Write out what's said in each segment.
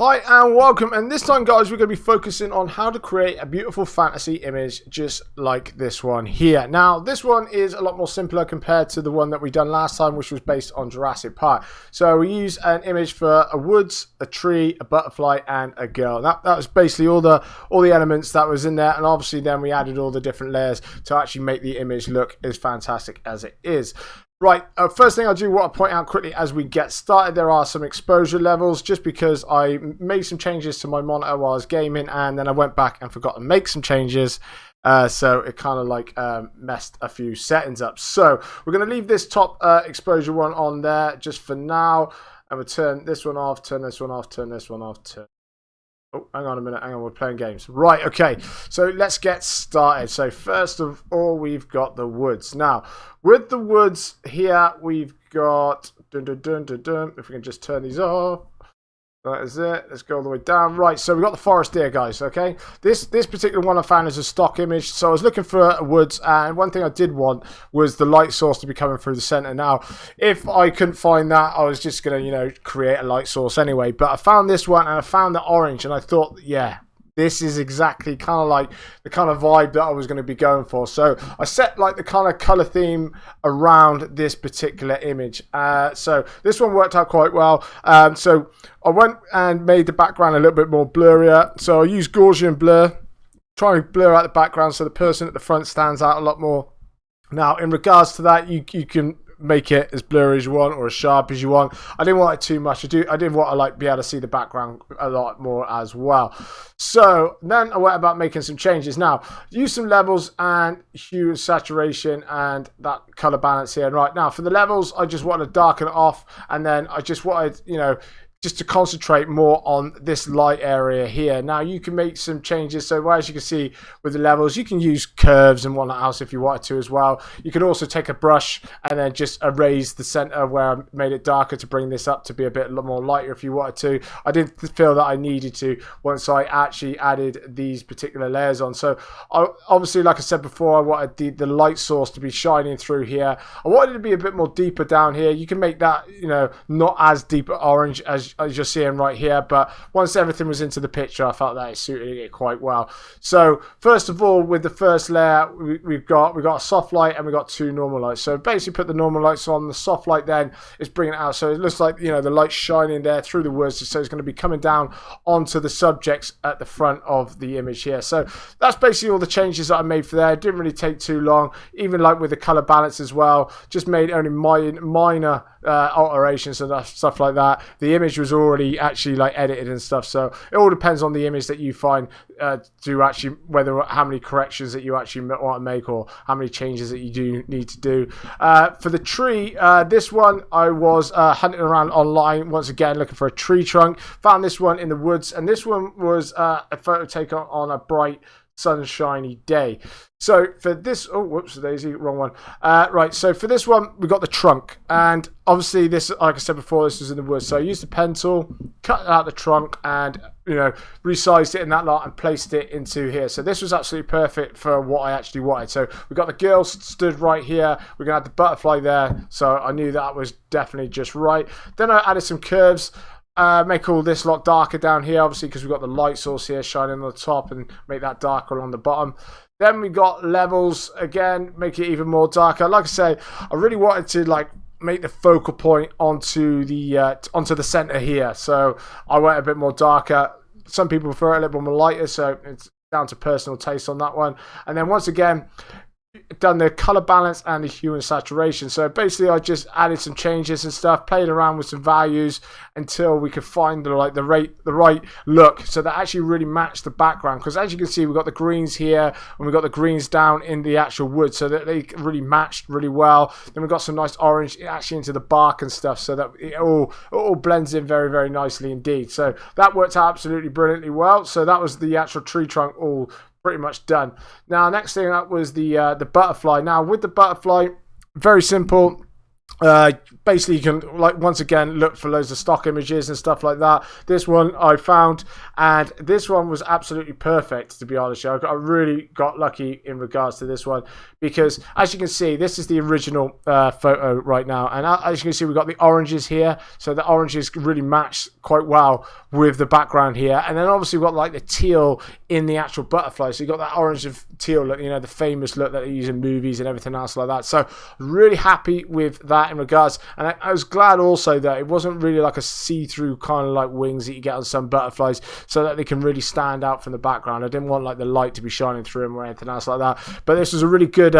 Hi and welcome, and this time guys we're going to be focusing on how to create a beautiful fantasy image just like this one here. Now this one is a lot more simpler compared to the one that we done last time, which was based on Jurassic Park. So we use an image for a woods, a tree, a butterfly and a girl. That was basically all the elements that was in there, and obviously then we added all the different layers to actually make the image look as fantastic as it is. Right, first thing I do want to point out quickly as we get started, there are some exposure levels just because I made some changes to my monitor while I was gaming, and then I went back and forgot to make some changes. So it kind of like messed a few settings up. So we're going to leave this top exposure one on there just for now, and we'll turn this one off, turn this one off, turn this one off, turn... Oh, hang on a minute, hang on, we're playing games. Right, okay, so let's get started. So first of all, we've got the woods. Now, with the woods here, we've got... If we can just turn these off. That is it. Let's go all the way down. Right, so we've got the forest here, guys, okay? This particular one I found is a stock image, so I was looking for a woods, and one thing I did want was the light source to be coming through the center. Now, if I couldn't find that, I was just going to, create a light source anyway, but I found this one, and I found the orange, and I thought, yeah, this is exactly kind of like the kind of vibe that I was going to be going for. So I set like the kind of color theme around this particular image. So this one worked out quite well. So I went and made the background a little bit more blurrier. So I used Gaussian blur, trying to blur out the background so the person at the front stands out a lot more. Now, in regards to that, you can make it as blurry as you want or as sharp as you want. I didn't want it too much. I didn't want to be able to see the background a lot more as well. So then I went about making some changes. Now, use some levels and hue and saturation and that color balance here. And right now for the levels, I just wanted to darken it off, and then I just wanted, just to concentrate more on this light area here. Now you can make some changes. So as you can see with the levels, you can use curves and whatnot else if you wanted to as well. You can also take a brush and then just erase the center where I made it darker to bring this up to be a bit more lighter if you wanted to. I didn't feel that I needed to once I actually added these particular layers on. So obviously, like I said before, I wanted the light source to be shining through here. I wanted it to be a bit more deeper down here. You can make that, not as deep orange as you're seeing right here, but once everything was into the picture, I felt that it suited it quite well. So first of all, with the first layer, we've got a soft light and we've got two normal lights. So basically put the normal lights on. The soft light then is bringing it out, so it looks like the light's shining there through the woods, so it's going to be coming down onto the subjects at the front of the image here. So that's basically all the changes that I made for there. It didn't really take too long, even like with the color balance as well. Just made only minor alterations and stuff like that. The image was already actually edited and stuff, so it all depends on the image that you find to actually how many corrections that you actually want to make or how many changes that you do need to do. For the tree, this one I was hunting around online once again looking for a tree trunk, found this one in the woods, and this one was a photo taken on a bright sunshiny day. So for this, oh whoops daisy, wrong one. Right, so for this one we got the trunk, and obviously this, like I said before, this was in the woods, so I used the pen tool, cut out the trunk, and resized it in that lot and placed it into here. So this was absolutely perfect for what I actually wanted. So we got the girl stood right here, we're gonna have the butterfly there, so I knew that was definitely just right. Then I added some curves. Make all this lot darker down here, obviously, because we've got the light source here shining on the top, and make that darker on the bottom. Then we got levels again, make it even more darker. Like I say, I really wanted to make the focal point onto the center here, so I went a bit more darker. Some people prefer it a little bit more lighter, so it's down to personal taste on that one. And then once again, done the color balance and the hue and saturation. So basically I just added some changes and stuff, played around with some values until we could find the right look, so that actually really matched the background. Because as you can see, we've got the greens here and we've got the greens down in the actual wood, so that they really matched really well. Then we've got some nice orange actually into the bark and stuff, so that it all blends in very, very nicely indeed. So that worked out absolutely brilliantly well. So that was the actual tree trunk all pretty much done. Now next thing up was the butterfly. Now with the butterfly, very simple. Basically you can, like, once again look for loads of stock images and stuff like that. This one I found, and this one was absolutely perfect, to be honest. I really got lucky in regards to this one, because as you can see, this is the original photo right now, and as you can see, we've got the oranges here, so the oranges really match quite well with the background here. And then obviously we've got like the teal in the actual butterfly, so you've got that orange of teal look, you know, the famous look that they use in movies and everything else like that. So really happy with that in regards. And I was glad also that it wasn't really like a see-through kind of like wings that you get on some butterflies, so that they can really stand out from the background. I didn't want like the light to be shining through them or anything else like that. But this was a really good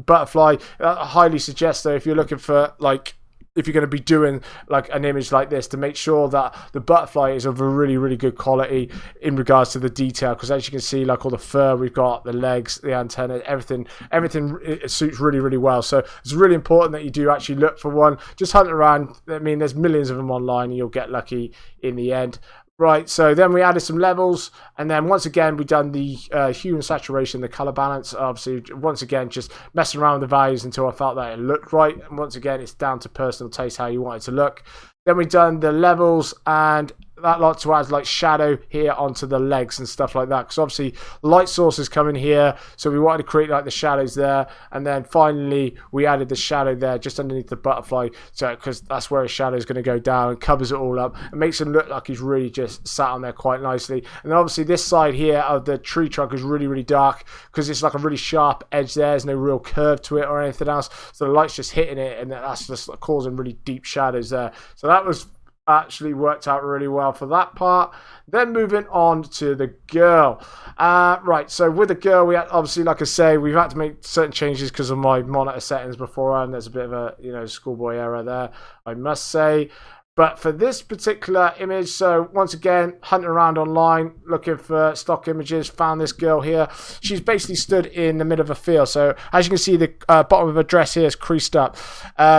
butterfly. I highly suggest, though, if you're looking for, like, if you're going to be doing like an image like this, to make sure that the butterfly is of a really, really good quality in regards to the detail, because as you can see, like all the fur we've got, the legs, the antenna, everything it suits really, really well. So it's really important that you do actually look for one. Just hunt around. I mean, there's millions of them online, and you'll get lucky in the end. Right, so then we added some levels, and then once again we done the hue and saturation, the color balance. Obviously, once again, just messing around with the values until I felt that it looked right. And once again, it's down to personal taste how you want it to look. Then we done the levels, and that lot to add like shadow here onto the legs and stuff like that, because obviously light sources come in here, so we wanted to create like the shadows there. And then finally we added the shadow there just underneath the butterfly, so because that's where his shadow is going to go down, and covers it all up and makes him look like he's really just sat on there quite nicely. And then obviously this side here of the tree trunk is really, really dark, because it's like a really sharp edge there. There's no real curve to it or anything else, so the light's just hitting it, and that's just causing really deep shadows there. So that was actually worked out really well for that part. Then moving on to the girl. Right, so with the girl, we had, obviously, like I say, we've had to make certain changes because of my monitor settings before, and there's a bit of a, you know, schoolboy error there, I must say. But for this particular image, so once again, hunting around online, looking for stock images, found this girl here. She's basically stood in the middle of a field. So as you can see, the bottom of her dress here is creased up.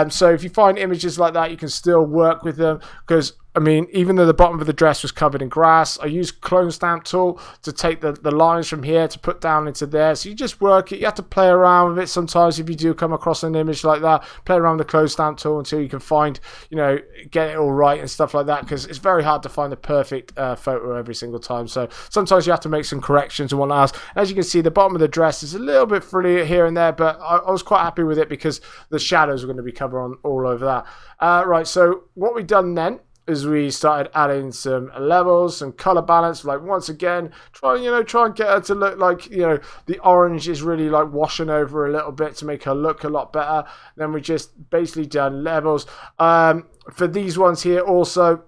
So if you find images like that, you can still work with them, because I mean, even though the bottom of the dress was covered in grass, I used clone stamp tool to take the lines from here to put down into there. So you just work it. You have to play around with it sometimes if you do come across an image like that. Play around with the clone stamp tool until you can find, you know, get it all right and stuff like that, because it's very hard to find the perfect photo every single time. So sometimes you have to make some corrections and whatnot else. As you can see, the bottom of the dress is a little bit frilly here and there, but I was quite happy with it because the shadows are going to be covered on all over that. Right, so what we've done then is we started adding some levels, some color balance. Like, once again, try and get her to look like, you know, the orange is really like washing over a little bit to make her look a lot better. Then we just basically done levels. For these ones here also,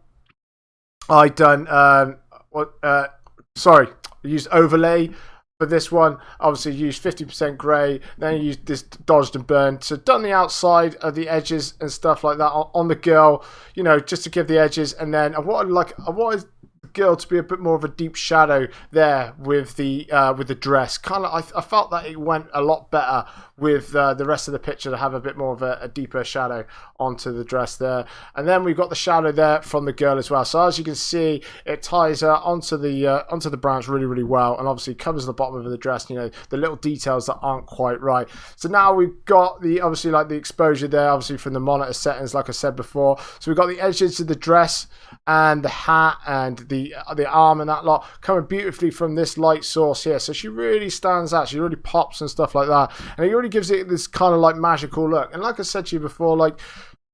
I done I used overlay. For this one, obviously used 50% grey, then I used this dodged and burned. So done the outside of the edges and stuff like that on the girl, you know, just to give the edges. And then I wanted the girl to be a bit more of a deep shadow there with the dress. Kind of, I felt that it went a lot better with the rest of the picture to have a bit more of a deeper shadow onto the dress there. And then we've got the shadow there from the girl as well. So as you can see, it ties her onto the branch really, really well, and obviously covers the bottom of the dress, you know, the little details that aren't quite right. So now we've got the, obviously, like the exposure there, obviously from the monitor settings, like I said before. So we've got the edges of the dress and the hat and the arm and that lot coming beautifully from this light source here. So she really stands out. She really pops and stuff like that, and it really gives it this kind of like magical look. And like I said to you before, like,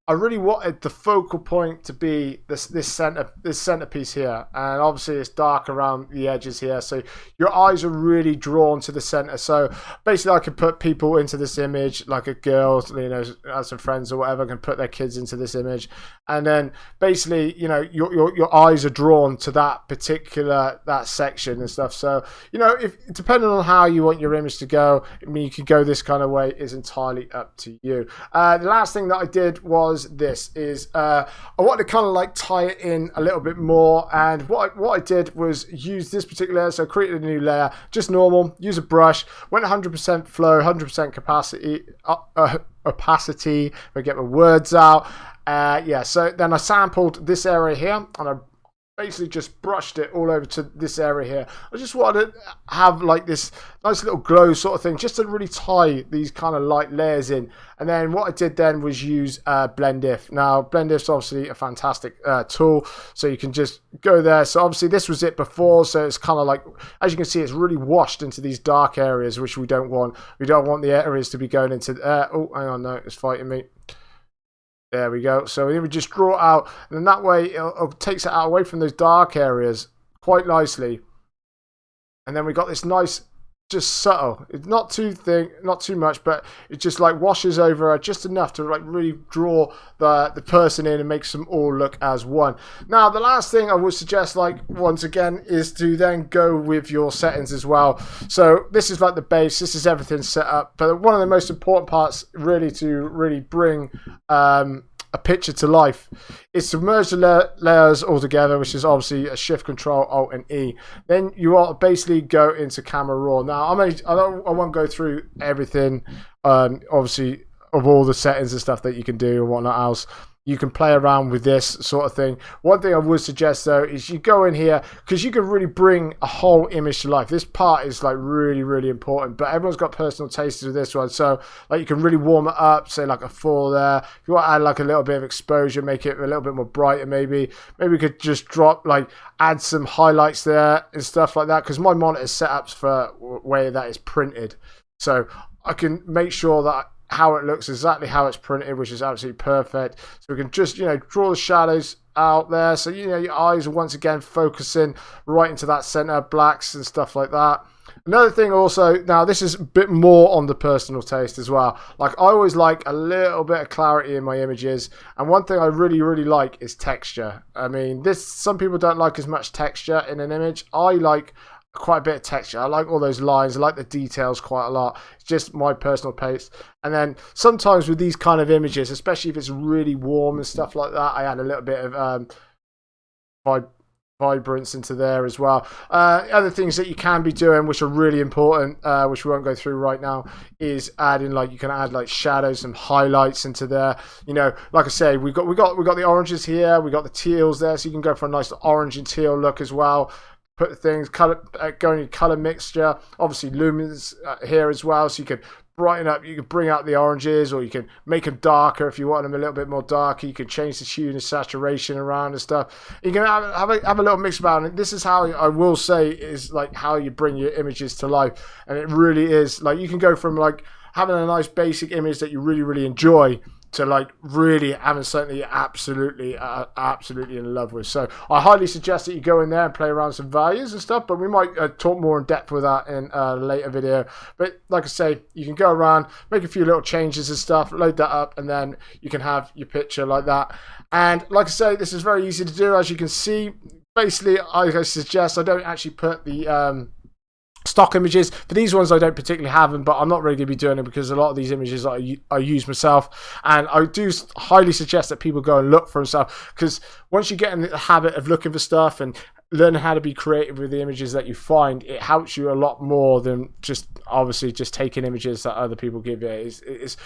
I really wanted the focal point to be this centerpiece here, and obviously it's dark around the edges here, so your eyes are really drawn to the center. So basically, I could put people into this image, like a girl, you know, has some friends or whatever, can put their kids into this image, and then basically, you know, your eyes are drawn to that particular section and stuff. So, you know, if depending on how you want your image to go, I mean, you could go this kind of way, is entirely up to you. The last thing that I did was I wanted to kind of like tie it in a little bit more, and what I did was use this particular layer. So I created a new layer, just normal, use a brush, went 100% flow, 100% capacity, opacity, if I get my words out. Yeah, so then I sampled this area here, and I basically just brushed it all over to this area here. I just wanted to have like this nice little glow sort of thing, just to really tie these kind of light layers in. And then what I did then was use Blend If. Now Blend If's obviously a fantastic tool, so you can just go there. So obviously this was it before, so it's kind of like, as you can see, it's really washed into these dark areas, which we don't want. We don't want the areas to be going into oh, hang on, no, it's fighting me. There we go. So we just draw it out, and then that way it takes it out away from those dark areas quite nicely. And then we got this nice, just subtle. It's not too thick, not too much, but it just like washes over just enough to like really draw the person in and makes them all look as one. Now, the last thing I would suggest, like once again, is to then go with your settings as well. So this is like the base. This is everything set up. But one of the most important parts, really, to really bring a picture to life, is to merge the layers all together, which is obviously a Shift, Control, Alt, and E. Then you want to basically go into Camera Raw. Now, I won't go through everything, obviously, of all the settings and stuff that you can do and whatnot else. You can play around with this sort of thing. One thing I would suggest though is you go in here, because you can really bring a whole image to life. This part is like really, really important, but everyone's got personal tastes with this one. So like you can really warm it up, say like a 4 there. If you want to add like a little bit of exposure, make it a little bit more brighter maybe. Maybe we could just drop, like add some highlights there and stuff like that, because my monitor is set up for the way that is printed. So I can make sure that how it looks exactly how it's printed, which is absolutely perfect. So we can just, you know, draw the shadows out there, so you know your eyes are once again focusing right into that center, blacks and stuff like that. Another thing also, now this is a bit more on the personal taste as well. Like I always like a little bit of clarity in my images, and one thing I really, really like is texture. I mean, some people don't like as much texture in an image. I like quite a bit of texture. I like all those lines. I like the details quite a lot. It's just my personal taste. And then sometimes with these kind of images, especially if it's really warm and stuff like that, I add a little bit of vibrance into there as well. Other things that you can be doing, which are really important, which we won't go through right now, is adding, like, you can add like shadows and highlights into there. You know, like I say, we got the oranges here, we got the teals there, so you can go for a nice orange and teal look as well. Put things, going in color mixture, obviously lumens here as well, so you can brighten up, you can bring out the oranges, or you can make them darker if you want them a little bit more darker. You can change the hue and saturation around and stuff. You can have a little mix about it. This is how I will say is like how you bring your images to life, and it really is like you can go from like having a nice basic image that you really, really enjoy to like really having something you're absolutely in love with. So I highly suggest that you go in there and play around with some values and stuff, but we might talk more in depth with that in a later video. But like I say, you can go around, make a few little changes and stuff, load that up, and then you can have your picture like that. And like I say, this is very easy to do. As you can see, basically I suggest I don't actually put the stock images. For these ones I don't particularly have them, but I'm not really going to be doing it because a lot of these images I use myself, and I do highly suggest that people go and look for themselves, because once you get in the habit of looking for stuff and learning how to be creative with the images that you find, it helps you a lot more than just obviously just taking images that other people give you. It's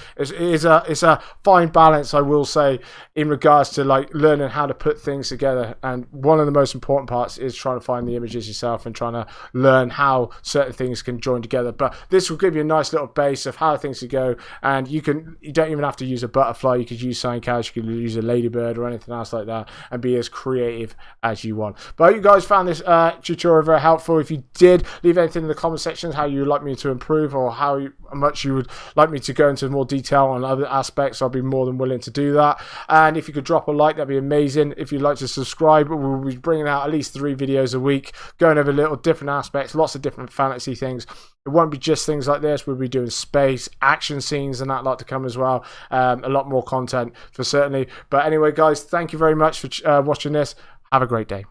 a fine balance, I will say, in regards to like learning how to put things together. And one of the most important parts is trying to find the images yourself and trying to learn how certain things can join together. But this will give you a nice little base of how things could go, and you don't even have to use a butterfly. You could use something else. You could use a ladybird or anything else like that, and be as creative as you want. But I hope you guys found this tutorial very helpful. If you did, leave anything in the comment sections how you would like me to improve, or how much you would like me to go into more detail on other aspects. I'll be more than willing to do that. And if you could drop a like, that'd be amazing. If you'd like to subscribe, we'll be bringing out at least 3 videos a week, going over little different aspects, lots of different fantasy things. It won't be just things like this. We'll be doing space, action scenes, and that like to come as well. A lot more content for certainly. But anyway, guys, thank you very much for watching this. Have a great day.